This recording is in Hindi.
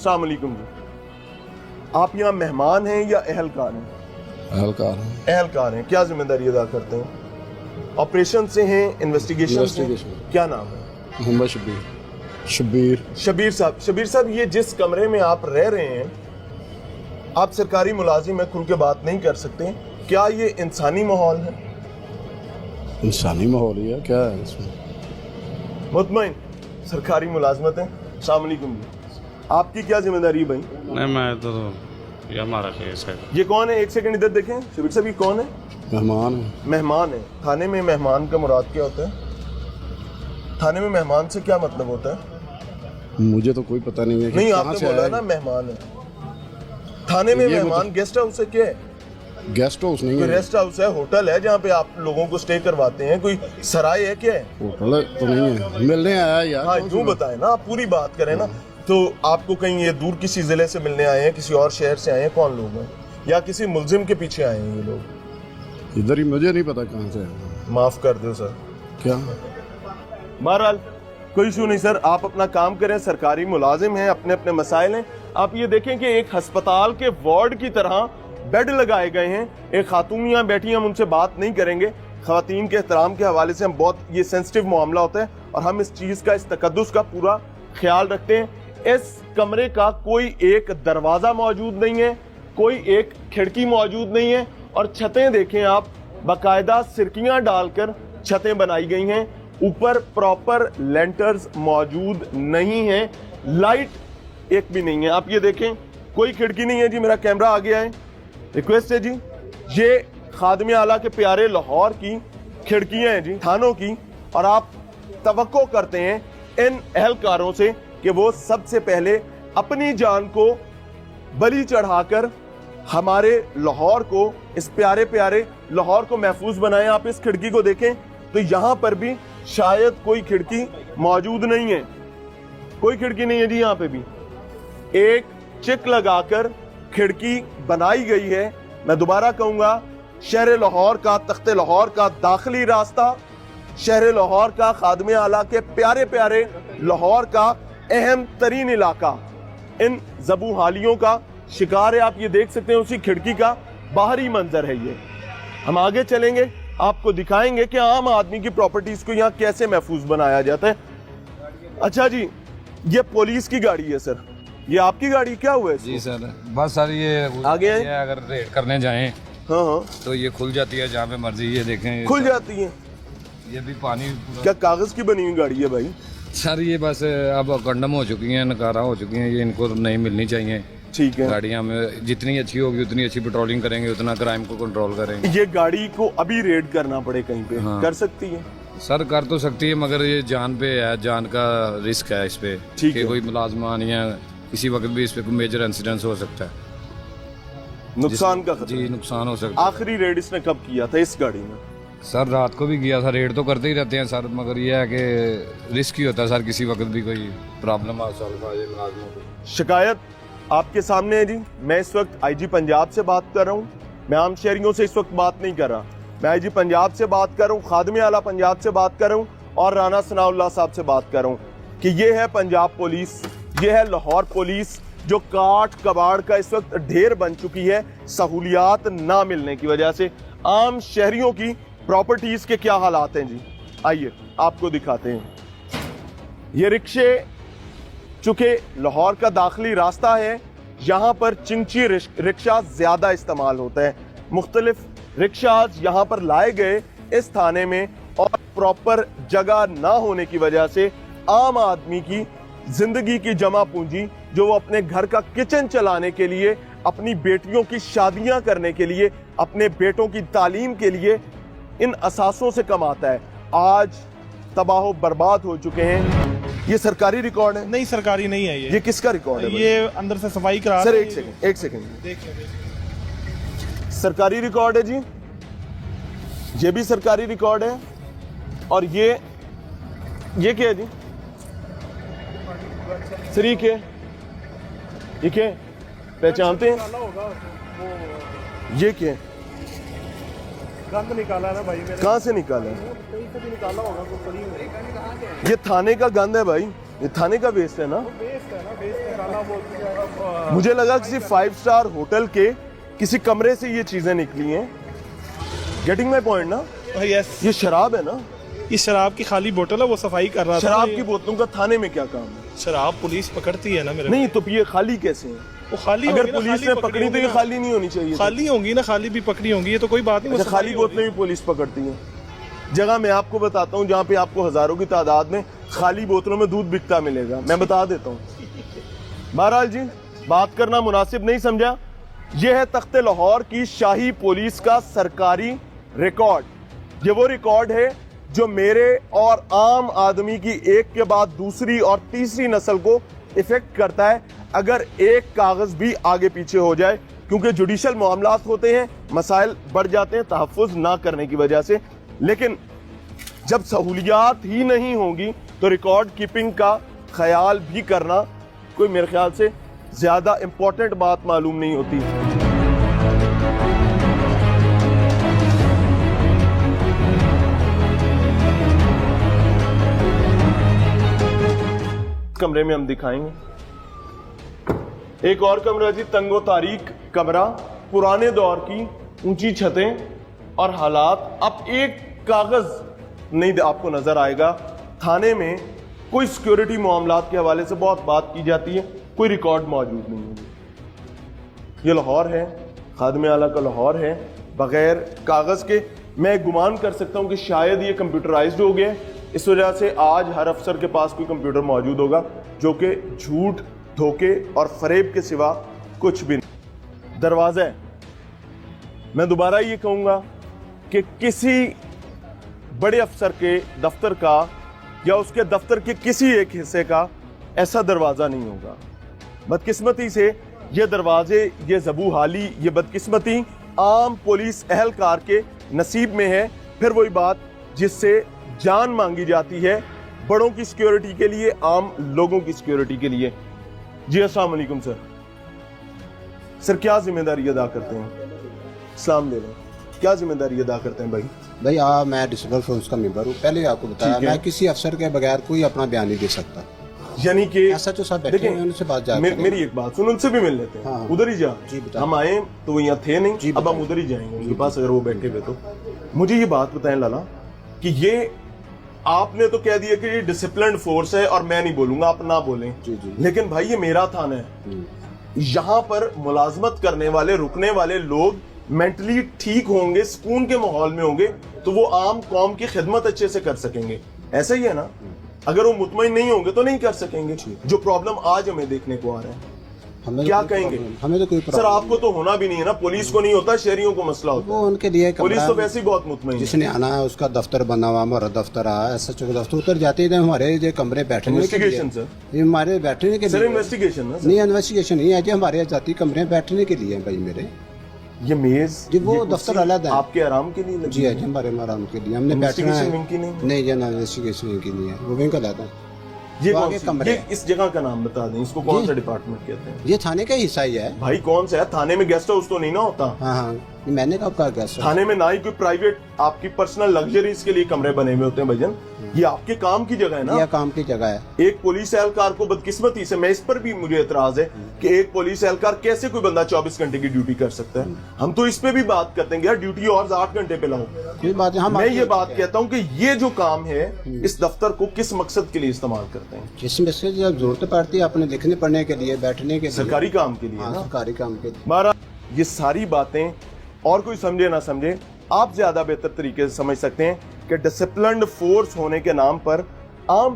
अस्सलाम वालेकुम जी, आप यहाँ मेहमान हैं या अहलकार हैं? अहलकार हैं। अहलकार हैं। क्या जिम्मेदारी अदा करते हैं? ऑपरेशन से हैं, इन्वेस्टिगेशन से? क्या नाम है? मोहम्मद शबीर। शबीर साहब, ये जिस कमरे में आप रह रहे हैं, आप सरकारी मुलाजिम है, खुल के बात नहीं कर सकते, क्या ये इंसानी माहौल है? इंसानी माहौल ही है, क्या है इसमें? मुतमईन सरकारी मुलाजमत है। अस्सलाम वालेकुम जी, आपकी क्या जिम्मेदारी है भाई? नहीं, मैं तो ये हमारा केस है। ये कौन है? एक सेकंड इधर देखें शबीर साहब, ये कौन है? मेहमान है। मेहमान है। थाने में मेहमान का मुराद क्या होता है? थाने में मेहमान से क्या मतलब होता है? मुझे तो कोई पता नहीं है कि नहीं, कहाँ आपने से बोला आया ना मेहमान है। थाने में ये मेहमान गेस्ट हाउस है क्या है? गेस्ट हाउस नहीं कोई है, रेस्ट हाउस है, होटल है जहाँ पे आप लोगों को स्टे करवाते हैं, कोई सराय है क्या है? होटल तो नहीं है। मिलने आया यार। हाँ, यूँ बताएं ना, आप पूरी बात करें ना। तो आपको कहीं ये दूर किसी जिले से मिलने आए हैं, किसी और शहर से आए हैं, कौन लोग हैं? या किसी मुलजिम के पीछे आए हैं ये लोग? इधर ही मुझे नहीं पता कहाँ से आया। माफ कर दो सर। क्या? बहरहाल कोई इशू नहीं सर, आप अपना काम करें, सरकारी मुलाजिम हैं, अपने अपने मसाइल हैं। आप ये देखें कि एक अस्पताल के वार्ड की तरह बेड लगाए गए हैं, एक खातून यहाँ बैठी हैं, हम उनसे बात नहीं करेंगे। खवातीन के एहतराम के हवाले से हम बहुत, ये सेंसिटिव मामला होता है और हम इस चीज़ का, इस तकद्दुस का पूरा ख्याल रखते हैं। इस कमरे का कोई एक दरवाज़ा मौजूद नहीं है, कोई एक खिड़की मौजूद नहीं है और छतें देखें आप, बाकायदा सिरकियाँ डालकर छतें बनाई गई हैं, ऊपर प्रॉपर लेंटर्स मौजूद नहीं है, लाइट एक भी नहीं है। आप ये देखें, कोई खिड़की नहीं है जी। मेरा कैमरा आ गया है, रिक्वेस्ट है जी, ये खादमे आला के प्यारे लाहौर की खिड़कियां हैं जी थानों की, और आप तवक्को करते हैं इन अहलकारों से कि वो सबसे पहले अपनी जान को बलि चढ़ाकर हमारे लाहौर को, इस प्यारे प्यारे लाहौर को महफूज बनाएं। आप इस खिड़की को देखें तो यहां पर भी शायद कोई खिड़की मौजूद नहीं है, कोई खिड़की नहीं है जी। यहां पे भी एक चिक लगाकर खिड़की बनाई गई है। मैं दोबारा कहूंगा, शहर लाहौर का, तख्ते लाहौर का दाखिली रास्ता, शहर लाहौर का, खादमे आला के प्यारे प्यारे लाहौर का अहम तरीन इलाका इन ज़बूहालियों का शिकार है। आप ये देख सकते हैं, उसी खिड़की का बाहरी मंजर है ये। हम आगे चलेंगे, आपको दिखाएंगे कि आम आदमी की प्रॉपर्टीज को यहाँ कैसे महफूज बनाया जाता है। अच्छा जी, ये पुलिस की गाड़ी है सर, ये आपकी गाड़ी? क्या हुआ है इसको? जी सर, बस सर ये आगे है? ये अगर रेड करने जाएं हाँ हाँ, तो ये खुल जाती है जहाँ पे मर्जी। ये देखें, खुल जाती है। ये भी पानी पूरा। क्या कागज की बनी हुई गाड़ी है भाई? सर ये बस अब कंडम हो चुकी हैं, नकारा हो चुकी हैं, ये इनको नहीं मिलनी चाहिए। ठीक है, गाड़ियाँ में जितनी अच्छी होगी उतनी अच्छी पेट्रोलिंग करेंगे, उतना क्राइम को कंट्रोल करेंगे। ये गाड़ी को अभी रेड करना पड़े कहीं पे, हाँ। कर सकती है? सर कर तो सकती है, मगर ये जान पे है, जान का रिस्क है इस पे ठीक कि है। कोई मुलाजमान या किसी वक्त भी इस पे कोई मेजर इंसिडेंस हो सकता है, नुकसान का खतरा। जी नुकसान हो सकता है। आखिरी रेड इसने कब किया था इस गाड़ी में? सर रात को भी किया था, रेड तो करते ही रहते हैं सर, मगर ये है कि रिस्क ही होता है सर, किसी वक्त भी कोई प्रॉब्लम आ सकता है मुलाजमों को। शिकायत आपके सामने है जी। मैं इस वक्त आईजी पंजाब से बात कर रहा हूँ, मैं आम शहरियों से इस वक्त बात नहीं कर रहा, मैं आईजी पंजाब से बात कर रहा हूँ, खादमे आला पंजाब से बात कर रहा हूँ और राना सनाउल्लाह साहब से बात कर रहा हूँ कि ये है पंजाब पुलिस, ये है लाहौर पुलिस, जो काट कबाड़ का इस वक्त ढेर बन चुकी है सहूलियात ना मिलने की वजह से। आम शहरियों की प्रॉपर्टीज के क्या हालात हैं जी, आइए आपको दिखाते हैं। ये रिक्शे, चूंकि लाहौर का दाखिली रास्ता है, यहाँ पर चिंची रिक्शा ज्यादा इस्तेमाल होता है। मुख्तलिफ रिक्शाज यहाँ पर लाए गए इस थाने में और प्रॉपर जगह ना होने की वजह से आम आदमी की जिंदगी की जमा पूंजी, जो वो अपने घर का किचन चलाने के लिए, अपनी बेटियों की शादियां करने के लिए, अपने बेटों की तालीम के लिए इन असासों से कमाता है, आज तबाह बर्बाद हो चुके हैं। ये सरकारी रिकॉर्ड है? नहीं, सरकारी नहीं है ये किसका रिकॉर्ड है? ये अंदर से सफाई करा सर रहे एक हैं। सेकंड, एक सेकंड, देखिए सरकारी रिकॉर्ड है जी, ये भी सरकारी रिकॉर्ड है। और ये क्या है जी सर? ये क्या है, पहचानते हैं? ये क्या है? गंद निकाला ना भाई मेरे, कहाँ से निकाला है? कहीं से भी निकाला होगा, कोई पड़ी हुई है। ये थाने का गंद है भाई। ये थाने का वेस्ट है ना? वेस्ट है ना, वेस्ट निकाला वो मुझे लगा किसी 5 स्टार होटल के किसी कमरे से ये चीजें निकली हैं। गेटिंग माई पॉइंट ना? यस, ये शराब है ना? ये शराब की खाली बोतल है, वो सफाई कर रहा था। शराब ये की बोतलों का थाने में क्या काम है? शराब पुलिस पकड़ती है ना मेरे नहीं तो ये खाली कैसे है? वो खाली अगर होंगी ना, पुलिस खाली ने पकड़ी पकड़ी तो होंगी ये ना। खाली नहीं होनी चाहिए। खाली होंगी ना, खाली भी पकड़ी होंगी, ये तो कोई बात नहीं। वो अच्छा, खाली सफाई बोतलें भी पुलिस पकड़ती है। जगह मैं आपको बताता हूँ जहाँ पे आपको हजारों की तादाद में खाली बोतलों में दूध बिकता मिलेगा, मैं बता देता हूँ। बहरहाल जी, बात करना मुनासिब नहीं समझा। यह है तख्ते लाहौर की शाही पुलिस का सरकारी रिकॉर्ड। ये वो रिकॉर्ड है जो मेरे और आम आदमी की एक के बाद दूसरी और तीसरी नस्ल को इफेक्ट करता है अगर एक कागज भी आगे पीछे हो जाए, क्योंकि जुडिशल मामलात होते हैं, मसाइल बढ़ जाते हैं तहफ़्फ़ुज़ ना करने की वजह से। लेकिन जब सहूलियात ही नहीं होंगी तो रिकॉर्ड कीपिंग का ख्याल भी करना कोई मेरे ख्याल से ज्यादा इंपॉर्टेंट बात मालूम नहीं होती। कमरे में हम दिखाएंगे एक और कमरा जी, तंगो तारीक कमरा, पुराने दौर की ऊंची छतें और हालात। अब एक कागज नहीं आपको नजर आएगा। थाने में कोई सिक्योरिटी मामलात के हवाले से बहुत बात की जाती है, कोई रिकॉर्ड मौजूद नहीं है। ये लाहौर है, खादमे आला का लाहौर है, बगैर कागज के। मैं गुमान कर सकता हूं कि शायद ये कंप्यूटराइज्ड हो गया, इस वजह से आज हर अफसर के पास कोई कंप्यूटर मौजूद होगा जो कि झूठ, धोखे और फरेब के सिवा कुछ भी नहीं। दरवाजा है। मैं दोबारा ये कहूंगा कि किसी बड़े अफसर के दफ्तर का या उसके दफ्तर के किसी एक हिस्से का ऐसा दरवाजा नहीं होगा। बदकिस्मती से ये दरवाजे, ये ज़बू हाली, ये बदकिस्मती आम पुलिस एहलकार के नसीब में है। फिर वही बात जिससे जान मांगी जाती है, बड़ों की सिक्योरिटी के लिए, आम लोगों की सिक्योरिटी के लिए। जी अस्सलाम वालेकुम सर। सर क्या जिम्मेदारी अदा करते हैं? सलाम ले लें। क्या जिम्मेदारी अदा करते हैं भाई? भाई मैं डिसिप्लिन फोर्स का मेंबर हूँ। पहले ही आपको बताया, मैं किसी अफसर के बगैर कोई अपना बयान नहीं दे सकता। यानी कि ऐसा जो सब बैठे हैं उनसे बात जा मेरी एक बात सुन, उनसे भी मिल लेते हैं। हाँ। उधर ही जा। जी बता। हम आए तो वो यहाँ थे नहीं, जी अब हम उधर ही जाएंगे उनके पास अगर वो बैठे हुए तो। मुझे ये बात बताएं लाला कि ये आपने तो कह दिया कि ये डिसिप्लिन फोर्स है और मैं नहीं बोलूंगा, आप ना बोलें। जी जी। लेकिन भाई ये मेरा थाना है, यहाँ पर मुलाजमत करने वाले, रुकने वाले लोग मेंटली ठीक होंगे, सुकून के माहौल में होंगे तो वो आम कौम की खिदमत अच्छे से कर सकेंगे। ऐसा ही है ना? अगर वो मुतमईन नहीं होंगे तो नहीं कर सकेंगे। जो प्रॉब्लम आज हमें देखने को आ रहा है, हमें क्या तो कहेंगे? हमें तो कोई सर प्रॉब्लम आपको तो होना भी नहीं है ना, पुलिस को नहीं होता, शहरियों को मसला होता वो उनके लिए है। पुलिस कमरा तो वैसे ही बहुत मुतमईन है। जिसने आना है उसका दफ्तर बना हुआ, हमारा दफ्तर आया, एसएचओ का दफ्तर, उतर जाते हैं हमारे जो कमरे बैठने के इन्वेस्टिगेशन लिए। सर, ये हमारे बैठने के सर लिए इन्वेस्टिगेशन ना सर। नहीं, इन्वेस्टिगेशन नहीं है जी, हमारे जाती कमरे बैठने के लिए हैं भाई मेरे। ये मेज जी वो ये दफ्तर कुर्सी अलग है। आपके आराम के लिए लगी जी है है? जी, हमारे आराम के लिए हमने बैठना Investigation है। wing की नहीं? नहीं जी, इन्वेस्टिगेशन की नहीं है, वो विंग का लाता है। ये वो कौन आगे सी, कमरे ये हैं। इस जगह का नाम बता दें, इसको कौन जी। सा डिपार्टमेंट कहते हैं? ये थाने का हिस्सा ही है। भाई कौन सा है? थाने में गेस्ट हाउस तो नहीं ना होता? हाँ हाँ, मैंने कब कहा गया सर? थाने में ना ही कोई प्राइवेट आपकी पर्सनल लग्जरीज के लिए कमरे बने हुए होते हैं भाईजान। ये आपके काम की जगह है ना। यह काम की जगह है। एक पुलिस एहलकार को बदकिस्मती से, मैं इस पर भी मुझे एतराज है कि एक पुलिस एहलकार कैसे कोई बंदा 24 घंटे की ड्यूटी कर सकता है। हम तो इस पे भी बात करते हैं कि यार ड्यूटी और 8 घंटे पे लाओ। कोई बात नहीं, मैं ये बात कहता हूँ कि ये जो काम है, इस दफ्तर को किस मकसद के लिए इस्तेमाल करते हैं? जिसमें से जब जरूरत पड़ती है अपने लिखने पढ़ने के लिए, बैठने के लिए, सरकारी काम के लिए हाँ, ना। सरकारी काम के लिए। हमारा ये सारी बातें और कोई समझे ना समझे, आप ज्यादा बेहतर तरीके से समझ सकते हैं कि डिसिप्लिन्ड फोर्स होने के नाम पर आम